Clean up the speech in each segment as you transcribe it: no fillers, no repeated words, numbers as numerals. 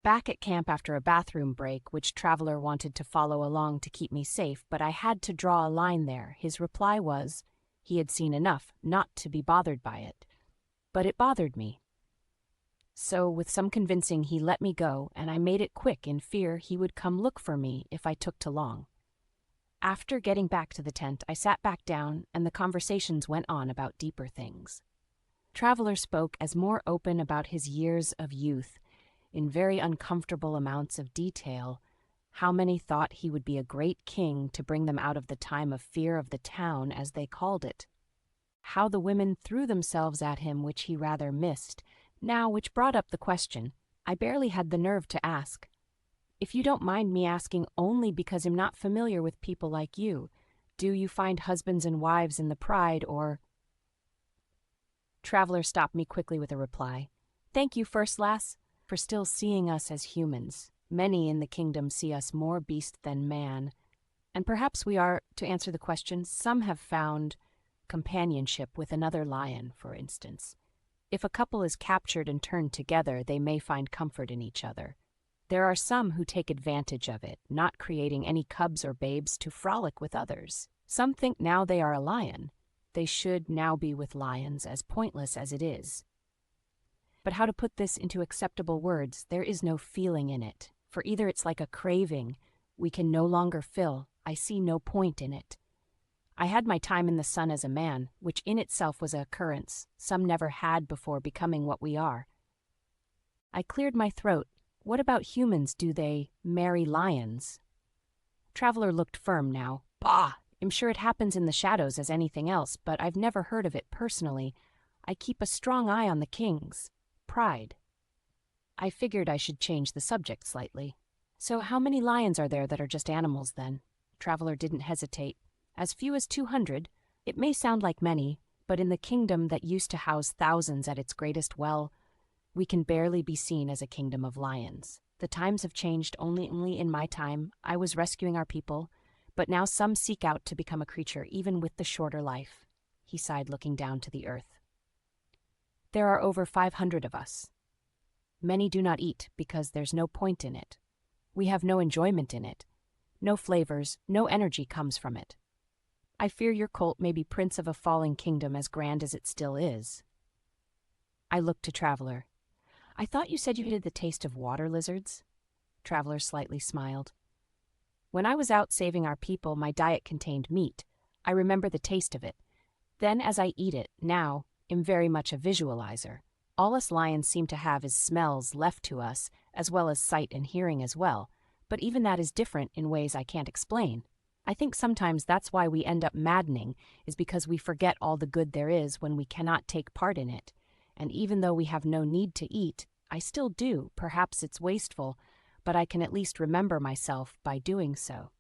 Back at camp after a bathroom break, which Traveler wanted to follow along to keep me safe, but I had to draw a line there. His reply was, he had seen enough not to be bothered by it. But it bothered me. So, with some convincing, he let me go, and I made it quick in fear he would come look for me if I took too long. After getting back to the tent, I sat back down, and the conversations went on about deeper things. Traveler spoke as more open about his years of youth, in very uncomfortable amounts of detail, how many thought he would be a great king to bring them out of the time of fear of the town, as they called it. How the women threw themselves at him, which he rather missed, now which brought up the question I barely had the nerve to ask. If you don't mind me asking only because I'm not familiar with people like you, do you find husbands and wives in the pride or... Traveler stopped me quickly with a reply. Thank you, first lass, for still seeing us as humans. Many in the kingdom see us more beast than man. And perhaps we are, to answer the question, some have found companionship with another lion, for instance. If a couple is captured and turned together, they may find comfort in each other. There are some who take advantage of it, not creating any cubs or babes to frolic with others. Some think now they are a lion. They should now be with lions, as pointless as it is. But how to put this into acceptable words? There is no feeling in it, for either it's like a craving we can no longer fill. I see no point in it. I had my time in the sun as a man, which in itself was an occurrence some never had before becoming what we are. I cleared my throat. What about humans? Do they marry lions? Traveler looked firm now. Bah! I'm sure it happens in the shadows as anything else, but I've never heard of it personally. I keep a strong eye on the kings. Pride. I figured I should change the subject slightly. So how many lions are there that are just animals then? Traveler didn't hesitate. As few as 200. It may sound like many, but in the kingdom that used to house thousands at its greatest, well, we can barely be seen as a kingdom of lions. The times have changed only in my time. I was rescuing our people, but now some seek out to become a creature even with the shorter life. He sighed, looking down to the earth. There are over 500 of us. Many do not eat because there's no point in it. We have no enjoyment in it. No flavors, no energy comes from it. I fear your cult may be prince of a falling kingdom as grand as it still is. I looked to Traveler. I thought you said you hated the taste of water lizards? Traveler slightly smiled. When I was out saving our people, my diet contained meat. I remember the taste of it. Then as I eat it, now, am very much a visualizer. All us lions seem to have is smells left to us, as well as sight and hearing as well, but even that is different in ways I can't explain. I think sometimes that's why we end up maddening, is because we forget all the good there is when we cannot take part in it. And even though we have no need to eat, I still do. Perhaps it's wasteful, but I can at least remember myself by doing so.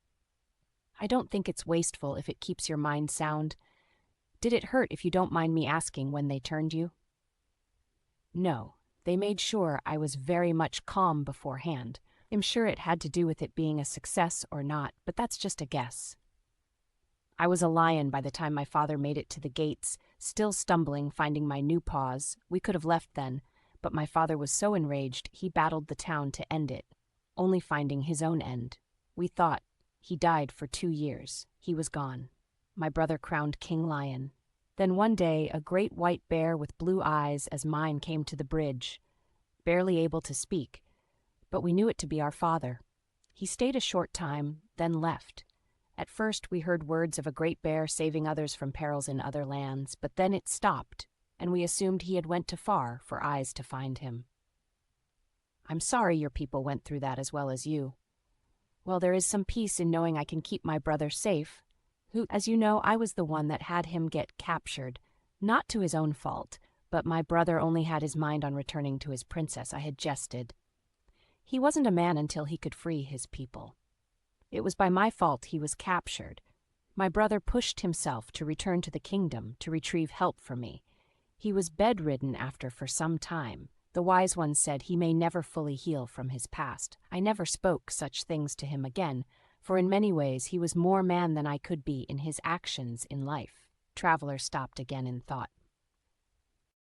I don't think it's wasteful if it keeps your mind sound. Did it hurt, if you don't mind me asking, when they turned you? No, they made sure I was very much calm beforehand. I'm sure it had to do with it being a success or not, but that's just a guess. I was a lion by the time my father made it to the gates, still stumbling, finding my new paws. We could have left then, but my father was so enraged he battled the town to end it, only finding his own end. We thought. He died for 2 years. He was gone. My brother crowned King Lion. Then one day a great white bear with blue eyes as mine came to the bridge, barely able to speak, but we knew it to be our father. He stayed a short time, then left. At first we heard words of a great bear saving others from perils in other lands, but then it stopped, and we assumed he had went too far for eyes to find him. I'm sorry your people went through that as well as you. Well, there is some peace in knowing I can keep my brother safe, who, as you know, I was the one that had him get captured, not to his own fault, but my brother only had his mind on returning to his princess. I had jested. He wasn't a man until he could free his people. It was by my fault he was captured. My brother pushed himself to return to the kingdom to retrieve help for me. He was bedridden after for some time. The wise one said he may never fully heal from his past. I never spoke such things to him again, for in many ways he was more man than I could be in his actions in life. Traveler stopped again in thought.